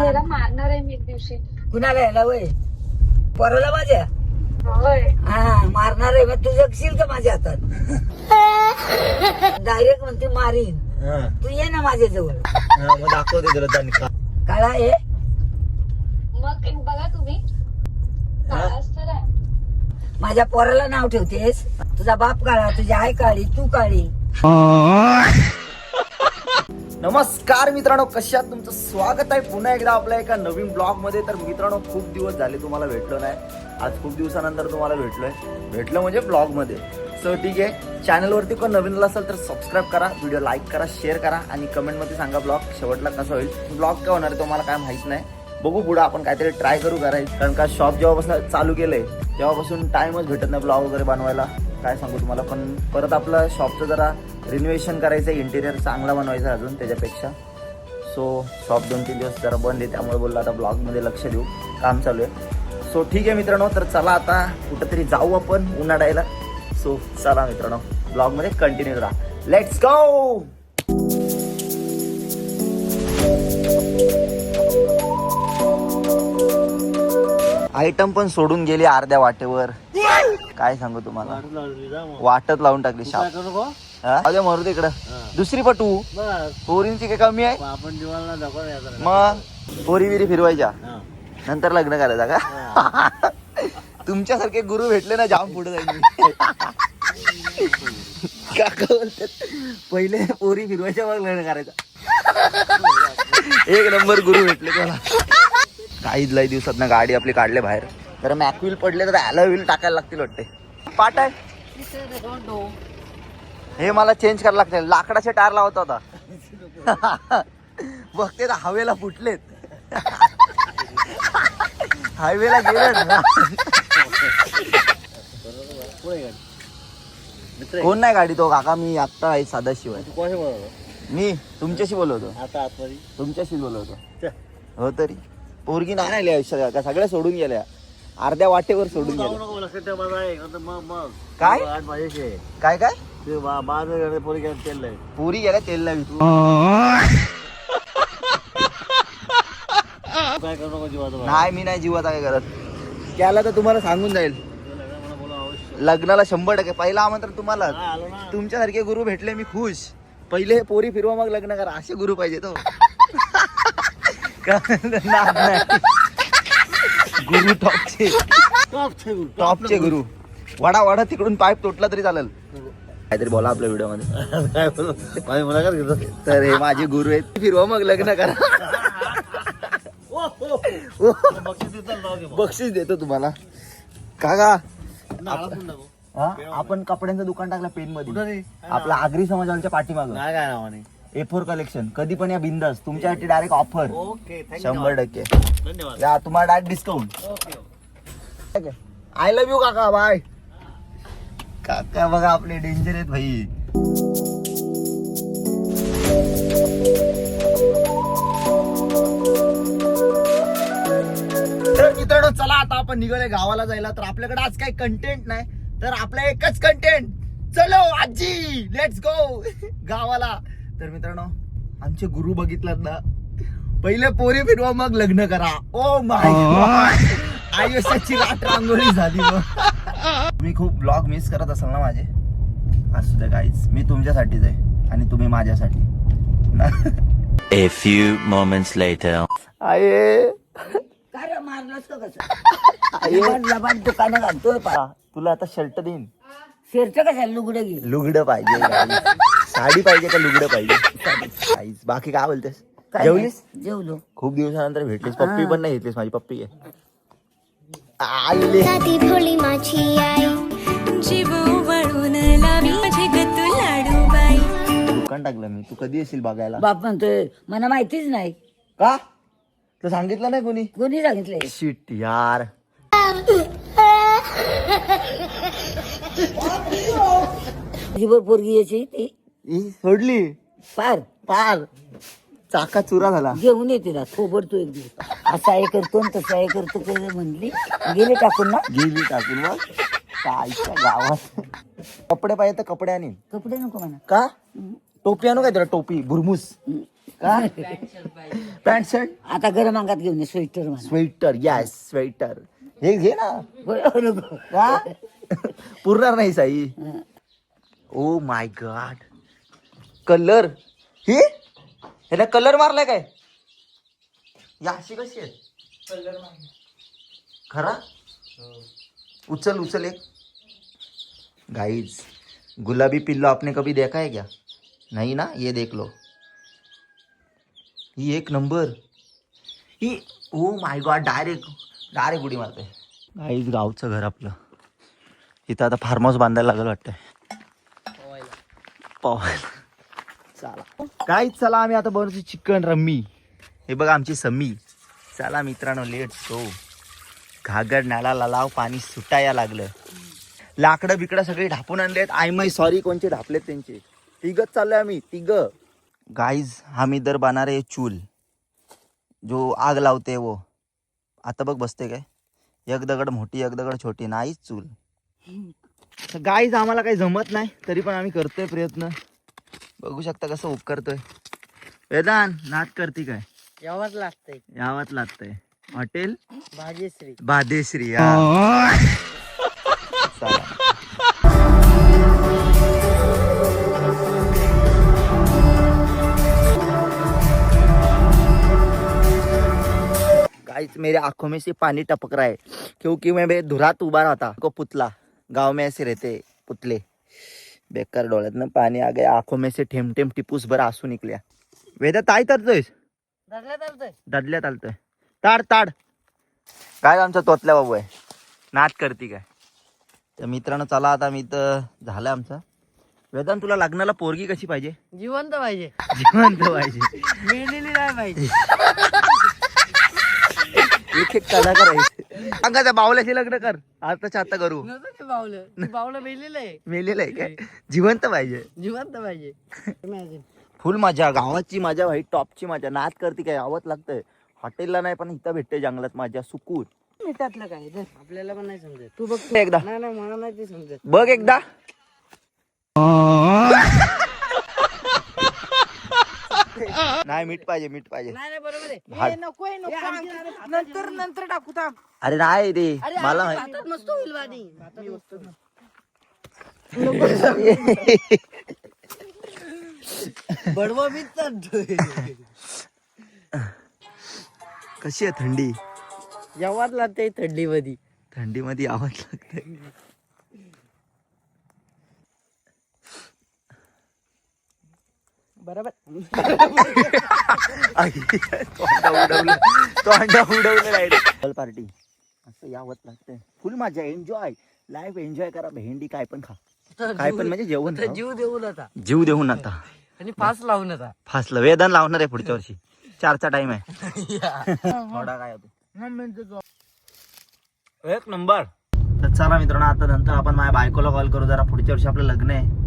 ह्याला मारणार आहे मी एक दिवशी. कुणाला यायला वय पोराला माझ्या होय. हा मारणार आहे मग तू जगशील का माझ्या हातात डायरेक्ट म्हणते मारीन तू ये ना माझ्या जवळ मग दाखवते तुला दणका. काळा आहे मग एक बघा तुम्ही काळाच तर आहे. माझ्या पोराला नाव ठेवतेस तुझा बाप काळा तुझी आई काळी तू काळी. नमस्कार मित्रांनो, कशात तुमचं स्वागत आहे पुन्हा एकदा आपल्या एका नवीन ब्लॉग मध्ये. तर मित्रांनो, खूप दिवस झाले तुम्हाला भेटलो नाही. आज खूप दिवसानंतर तुम्हाला भेटलं म्हणजे ब्लॉग मध्ये. सो ठीक आहे, चॅनलवरती कोण नवीन असेल तर सबस्क्राईब करा, व्हिडिओ लाईक करा, शेअर करा आणि कमेंटमध्ये सांगा ब्लॉग शेवटला कसा होईल. ब्लॉग काय होणार आहे तुम्हाला काय माहित नाही, बघू पुढे आपण काहीतरी ट्राय करू करायचं. कारण का शॉप जेव्हापासून चालू केलंय तेव्हापासून टाइमच भेटत नाही ब्लॉग वगैरे बनवायला. काय सांगू तुम्हाला, पण परत आपलं शॉपचं जरा रिनोव्हेशन करायचं, इंटिरियर चांगला बनवायचं अजून त्याच्यापेक्षा. सो शॉप 2-3 दिवस जरा बंद आहे, त्यामुळे बोललो आता ब्लॉगमध्ये लक्ष देऊ, काम चालू आहे. सो ठीक आहे मित्रांनो, तर चला आता कुठंतरी जाऊ आपण उन्हाळ्याला. सो चला मित्रांनो, ब्लॉगमध्ये कंटिन्यू करा. Let's go. आयटम पण सोडून गेली अर्ध्या वाटेवर. काय सांगू तुम्हाला, वाटत लावून टाकली शाप. अरे मरू तिकडं, दुसरी पटू पोरींची काय कमी आहे. मग पोरी विरी फिरवायच्या नंतर लग्न करायचं का. तुमच्यासारखे गुरु भेटले ना जाम पुढे जाईल. काका बोलतात पहिले पोरी फिरवायच्या मग लग्न करायचं. एक नंबर गुरु भेटले मला. काहीच लई दिवसात ना गाडी आपली काढले बाहेर. तर मॅकविल पडले तर ॲलॉय व्हील टाकायला लागतील वाटते. पाट आहे हे, मला चेंज करायला लागतील. लाकडाचे टायर लावत होता बघते तर हवेला फुटलेत. हायवेला गेले ना. कोण नाही गाडी तो काका, मी आत्ता आहे सदाशिवाय. मी तुमच्याशी बोलवतो, तुमच्याशी बोलवतो. हो तरी पोरगी नाही राहिली आयुष्यात का, सगळ्या सोडून गेल्या, अर्ध्या वाटेवर सोडून गेल्या. काय काय काय पुरी गेल्या तेल लावी. नाही मी नाही जीवाचा काय करत. त्याला तर तुम्हाला सांगून जाईल लग्नाला 100%. पहिला आमंत्रण तुम्हाला. तुमच्यासारखे गुरु भेटले मी खुश. पहिले पोरी फिरवा मग लग्न करा, असे गुरु पाहिजे तो. गुरु टॉपचे गुरु. वाडा वाडा तिकडून पाईप तुटला तरी चालेल. काहीतरी बोला आपल्या व्हिडिओ मध्ये. तर हे माझे गुरु आहेत, फिरवा मग लग्न करा. बक्षीस देतो तुम्हाला काका. आपण कपड्यांचं दुकान टाकलं पेन मध्ये, आपला आगरी समाजाच्या पाठीमागं. A4 collection. कधी पण या बिंदास, तुमच्यासाठी डायरेक्ट ऑफर 100%. या तुम्हाला direct discount. I love you काका, बाय. काका बघा आपले डेंजर आहेत भाई. तर मित्रांनो चला आता आपण निघाले गावाला जायला. तर आपल्याकडे आज काही कंटेंट नाही, तर आपला एकच कंटेंट. चलो आजी, लेट्स गो गावाला. तर मित्रांनो आमचे गुरु बघितलात ना, पहिले पोरी फिरवा मग लग्न करा. ओ माय गॉड, आयुष्याची रात रांगोळी झाली. मी खूप ब्लॉग मिस करत असाल ना माझे. असू दे गाईज, मी तुमच्यासाठीच आहे आणि तुम्ही माझ्यासाठी. A few moments later. आये काय मारलंस का कसं. लबाड दुकानं घालतोय पा. तुला आता शर्ट देईन. शेरच कशा लुगडं घे. लुगडं पाहिजे guys. साडी पाहिजे का लुगडं पाहिजे guys. बाकी काय बोलतेस, जेवलीस. जेवलो. खूप दिवसानंतर भेटलीस. पप्पी पण नाही घेतलीस, माझी पप्पी आहे. आले ती भोळी माझी आई जीव वळून लावी माझे गतू लाडू बाई. दुकान टाकलं मी, तू कधी येशील बघायला. बाप म्हणतोय मला माहितीच नाही. का तू सांगितलं नाही कोणी. कोणी सांगितलंय. शिट यार. जीवर पोरगी यायची ती सोडली पार पार. चाका चुरा झाला. घेऊन येते ना थोबड तू एक दिवस. असा हे करतो तसा हे करतो म्हणली, गेले टाकून ना. गेली टाकून. मग कायच्या गावात कपडे पाहिजे तर कपडे आणि. कपडे नको म्हणा. का टोपी आणू काय तुला टोपी बुरमुस का पॅन्ट शर्ट आता गरम अंगात घेऊन ये स्वेटर म्हणा स्वेटर यस स्वेटर हे घे ना बरोबर. का पुरणार नाही Sai oh my God colour हे ह्याला कलर मारलाय काय या अशी कशी आहे कलर खरा उचल उचल एक गाइस गुलाबी पिल्लो आपने कभी देखा है क्या नहीं ना ये देख लो ही एक number he oh my God direct उडी मारते गाईज गावचं घर आपलं इथं आता फार्म हाऊस बांधायला लागलं वाटतंय पोहायला चला काय चला आम्ही आता बनवतो चिकन रम्मी हे बघा आमची सम्मी चला मित्रांनो लेट सो घागर नाला लाव पाणी सुटायला लागलं लाकडं बिकडं सगळे ढापून आणलेत आय माय सॉरी कोणचे ढापलेत त्यांचे तिघच चाललोय आम्ही तिघ गाईज हम इधर बना रहे चूल जो आग लावते वो आता बघ बसते काय एक दगड मोठी एक दगड छोटी नाहीच चूल गाईज आम्हाला काही जमत नाही तरी पण आम्ही करतोय प्रयत्न बघू शकता कसं उप करतोय वेदान नाच करते काय यावंच लागतंय यावंच लागतंय हॉटेल भाग्यश्री बादेश्री गाइस मेरे आंखों में से पानी टपक रहा है क्योंकि मैं धुरात उभा रहा था को पुतला गांव में ऐसे रहते पुतले बेकार डोळ्यात ना पानी आ गया आंखों में से ठेम ठेम टिपूस भर आंसू निकल्या वेदा ताई तरतोय दडल्यात आलतोय ताड ताड काय आमचा तोतल्या बाबू आहे नाच करती काय तर मित्रांनो चला आता मी तर झालं आमचं वेदांत तुला लग्नाला पोरगी कशी पाहिजे जिवंत पाहिजे जिवंत पाहिजे मेलेली नाही पाहिजे एक एक कलाकार आहे सांगा त्या बावल्याशी लग्न कर आताच्या आता करू बावलं मेलेलं आहे मेलेलं आहे काय जिवंत पाहिजे जिवंत पाहिजे फुल मजा गावाची मजा भाई टॉपची मजा नाच करते काय आवत लागतंय हॉटेलला नाही पण इथं भेटते जंगलात मजा सुकून त्यातलं काय आपल्याला पण नाही समजत तू बघ एकदा नाही मला नाही ते समजत बघ एकदा नाही मीठ पाहिजे नाही बरोबर भाड. आहे नको नंतर टाकू थांब अरे नाही रे मला भातात मस्त होईल वाणी बडवा मी कशी आहे थंडी जेव्हाच लागते थंडीमध्ये थंडीमध्ये आवाज लागते बरोबर पार्टी असं यावत लागतंय फुल मजा एन्जॉय लाईफ एन्जॉय करा भेंडी काय पण खा काय पण म्हणजे जेवण खा. जीव देऊन आता जीव देऊन आता आणि फास लावून आता फासलं वेदन लावणार आहे पुढच्या वर्षी 4चा टाइम आहे थोडा काय होतो एक नंबर तर चला मित्रांनो आता नंतर आपण माझ्या बायकोला कॉल करू जरा पुढच्या वर्षी आपलं लग्न आहे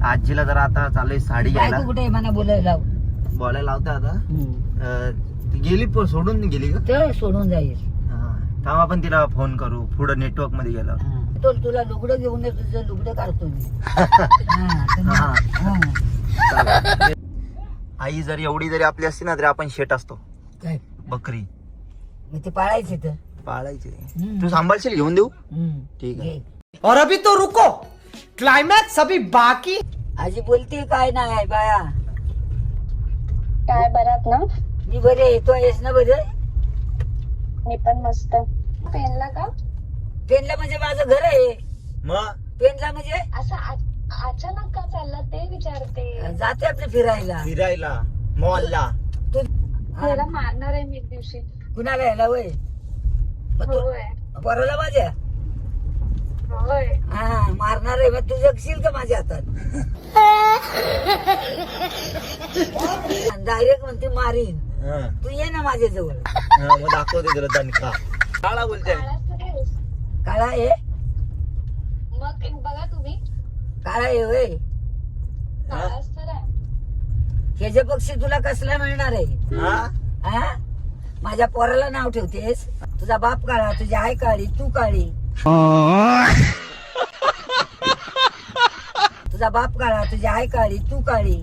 आजीला जरा आता चालू आहे साडी घ्यायला कुठे मला बोलायला बोलायला लावते आता ती गेली सोडून गेली का ते सोडून जाईल थांब आपण तिला फोन करू पुढं नेटवर्क मध्ये गेलो तो तुला लुगडं घेऊन ये तुझं लुगडं काढतो मी आई जर एवढी जरी आपली असती ना तरी आपण शेट असतो काय बकरी मी ते पाळायचे तर पाळायची तू सांभाळशील घेऊन देऊ ठीक आहे और अभी तो रुको क्लाइमैक्स अभी बाकी आजी बोलते काय नाही बाया काय बरात ना मी बरे येतो आहेस ना बरं मी पण मस्त पेनला का पेनला म्हणजे माझं घर आहे मग पेनला म्हणजे असं अचानक का चालला ते विचारते जाते आपलं फिरायला फिरायला मॉलला तू त्याला मारणार आहे मी एक दिवशी कुणाला यायला वय मग तू होय पोराला माझ्या होय हा मारणार आहे मग तू जगशील का माझ्या हातात डायरेक्ट म्हणते मारीन तू ये ना माझ्या जवळ मग दाखवते तुला दणका काळा बोलते काळा आहे मग एक बघा तुम्ही काळा आहे वय काळाच तर आहे ह्याच्या पक्षी तुला कसला मिळणार आहे हा माझ्या पोराला नाव ठेवतेस तुझा बाप काळा तुझी आई काळी तू काळी तुझा बाप काळा तुझी आई काळी तू काळी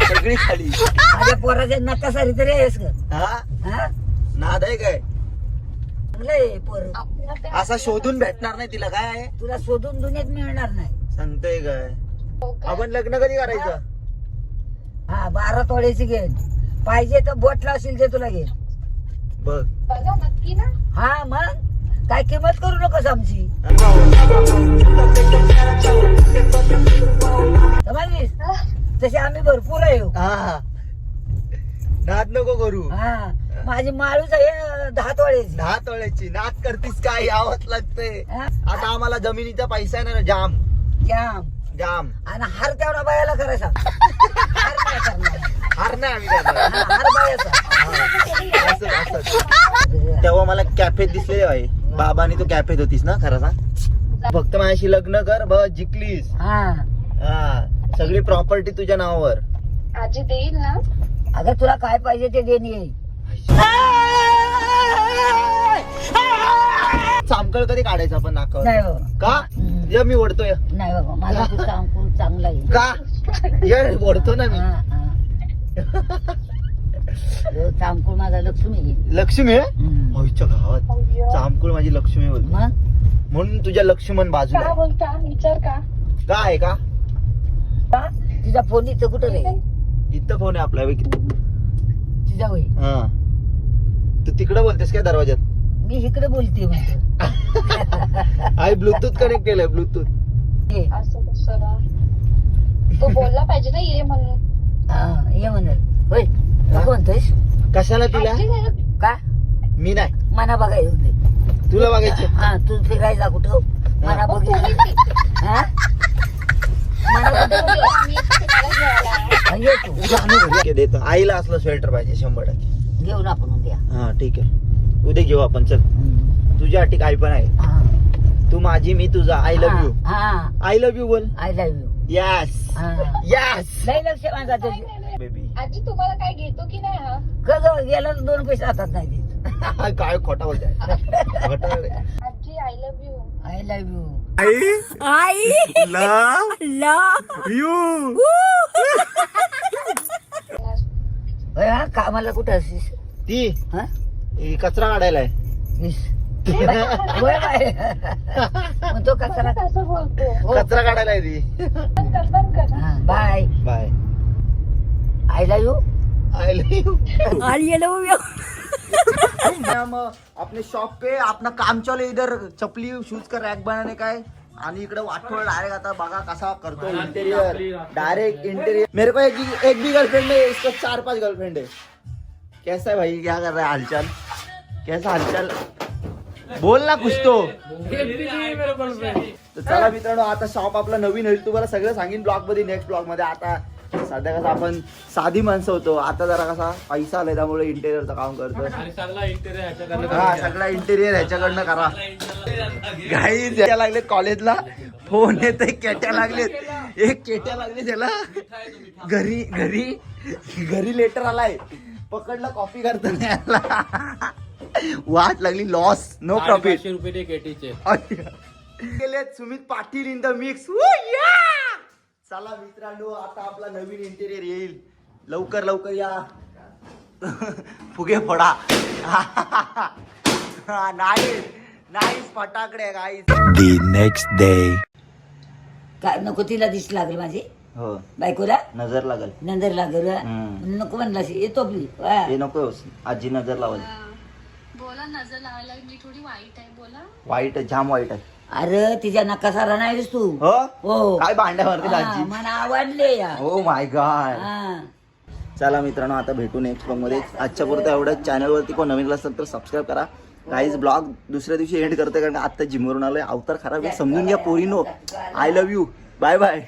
सगळी खाली. माझ्या पोराच्या नकासारी तरी आहेस ग. हा हा नाद आहे काय? चांगलं आहे पोर. आपल्याला ते असा शोधून भेटणार नाही तिला काय आहे? तुला शोधून दुनियेत मिळणार नाही. सांगतोय काय? हो का? आपण लग्न कधी करायचं? हा 12 तोळ्याची घे. पाहिजे तर बोट लावशील ते तुला घे. बघ बघा नक्की ना. हा मग काय किंमत करू नकोस आमची. समजलीस? तसे आम्ही भरपूर आहे हो. हा नाद नको करू. हा माझी माळूच आहे 10 तोळ्याची. 10 तोळ्याची नाद करतीस काय? यावंच लागतंय. हा? आता आम्हाला जमिनीचा पैसा आहे ना जाम जाम. जाम. आणि हार तेवढा बायाला करायचा. हार नाही करणार. हार नाही आम्ही करणार. हा, हार बायाचा. असंच, असंच. तेव्हा मला कॅफेत दिसले भाई. बाबानी तू कॅफेत होतीस ना? खरं सांग. फक्त माझ्याशी लग्न कर बस जिंकलीस. हा हा सगळी प्रॉपर्टी तुझ्या नावावर. आजी देईल ना. अगं तुला काय पाहिजे ते देणी आहे. चामकळ कधी काढायचं आपण नाकावर? नाही हो. का? ये मी ओढतोय. नाही बाबा मला तू सांगून चांगला आहे. का? ये ओढतो ना मी. हा, हा. चांगकुळ माझा लक्ष्मी आहे. लक्ष्मी आहे? हम्म. आईच्या गावात अय्यो. चामकुळ माझी लक्ष्मी बोल. मग म्हणून तुझ्या लक्ष्मण बाजूला का आहे. बोलता विचार का. का आहे का? का? तुझा फोन इथं कुठं रे? इथं फोन आहे आपला. तुझा होय. हा तू तिकडे बोलतेस काय दरवाजात? मी इकडे बोलते म्हणतो. आई ब्लूटूथ कनेक्ट केलंय. ब्लूटूथ. ये. असं कसं ना. तो बोलला पाहिजे ना ये म्हणून. हा, ये म्हणत होय. नको म्हणतोयस कशाला तिला? आजी जरा का? मी नाही. मना बघायचं होते. तुला बघायचं. हा तू फिरायचा कुठं मना हो, बघितलं. तुम्ही हा मना कुठं बोलले, आम्ही येतो तुम्हाला घ्यायला. ये तू उद्या आणू घरी. देतो. आईला असलं स्वेटर पाहिजे 100%. घेऊन आपण उद्या. हा ठीक आहे उद्या घेऊ आपण. चल तुझ्यासाठी काही पण आहे. हा. तू माझी मी तुझा. I love you. हा आय लव्ह यू बोल. I love you. यस हा यस लय लक्ष माझा तुझी. बेबी. आजी तुम्हाला काय घेतो की नाही हा. कग गेला तर 2 पैसे हातात नाही देत. काय खोटा बोलताय? खोटा बोलताय. आजी I love you. I love you. कामाला कुठं असतीस? ती हा ही कचरा काढायला आहे. इस. होय बाय. मग तो कचरा. असं बोलतो. हो. कचरा काढायला आहे ती. बंद कर. हा, bye. Bye. I love you. I love I love you. हम अपने शॉप पे अपना काम चालू है. इधर चपली शूज का रैक बनाने का है. आणि इकडे वाटोळ डायरेक्ट आता बघा कसा करतो इंटेरियर. Direct interior. मेरे को एक भी गर्लफ्रेंड है. इसका 4-5 गर्लफ्रेंड है. कैसा है भाई? क्या कर रहा है? हालचाल कैसा? हालचाल बोल ना कुछ तो चला मित्रांनो आता शॉप आपला नवीन होईल. तुम्हाला सगळं सांगेन ब्लॉग मध्ये नेक्स्ट ब्लॉग मध्ये. आता सध्या कसं आपण साधी माणसं होतो. आता जरा कसा पैसा आलाय त्यामुळे इंटेरियरचं काम करतो. हा सगळा इंटेरियर ह्याच्याकडनं करा. गाईज यायला लागलेत कॉलेजला. फोन येतोय. केट्या लागलेत. एक केट्या लागले त्याला. घरी घरी घरी लेटर आलाय. पकडला कॉफी करताना. वाट लागली. Loss no profit. गेलेत Sumit Patil in the mix. चला मित्रांनो आता आपला नवीन इंटेरियर येईल. लवकर लवकर या. फुगे फोडा. नाही नाही फटाकडे गाईस. The next day. काय नको तिला दिस लागली माझी हो बायकोला. नजर लागल. नंतर लागल. हम्म. नको म्हणला येतो आपली. हे नको आजी नजर लावल. बोला नजर लावायला मी थोडी वाईट आहे बोला. वाईट आहे जाम वाईट आहे. अरे तिच्या नकासाला नाही तू. हो हो काय भांड्या मारते हा, आजी. मला आवडले या. Oh my God. हा. चला मित्रांनो आता भेटू नेक्स्ट ब्लॉग मध्ये. आजच्या पुरतं एवढं. चॅनलवरती कोण नवीन असेल तर सबस्क्राईब करा. काहीच ब्लॉग दुसऱ्या दिवशी एंड करते कारण आता जिमवरून आलोय. अवतार खराब आहे समजून घ्या पोरीनो. I love you. Bye bye.